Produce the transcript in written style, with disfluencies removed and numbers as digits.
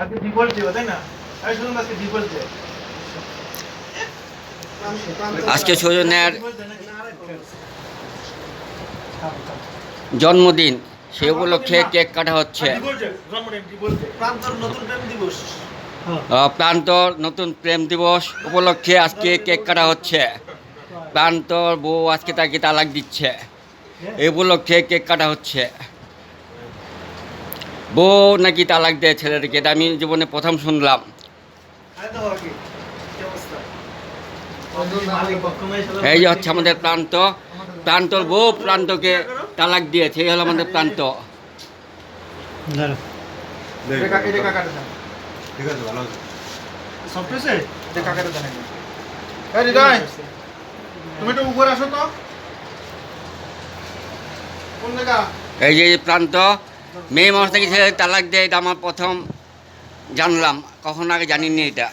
আজকে ডিভোর্স দিও তাই না? আমি শুনুন আজকে ডিভোর্স দিও। আজকে সৌজন্যার জন্মদিন, সে উপলক্ষে কেক কাটা হচ্ছে। প্রান্তর নতুন প্রেম দিবস। প্রান্তর নতুন প্রেম দিবস উপলক্ষে আজকে কেক কাটা হচ্ছে। প্রান্তর বউ আজকে তাকে তালাক দিচ্ছে, এই উপলক্ষে কেক কাটা হচ্ছে। বউ নাকি তালাক দেয় ছেলেদেরকে, এটা আমি জীবনে প্রথম শুনলাম। এই যে হচ্ছে আমাদের প্রান্ত, প্রান্তর বউ প্রান্তকে তালাক দিয়েছে, এই হলো আমাদের প্রান্ত। তুমি একটু উপরে আসো তো। কোন জায়গা? এই যে প্রান্ত, মেয়ে মানুষ নাকি ছেলে তালাক দেয়, এটা আমার প্রথম জানলাম, কখনো আগে জানিনি এটা।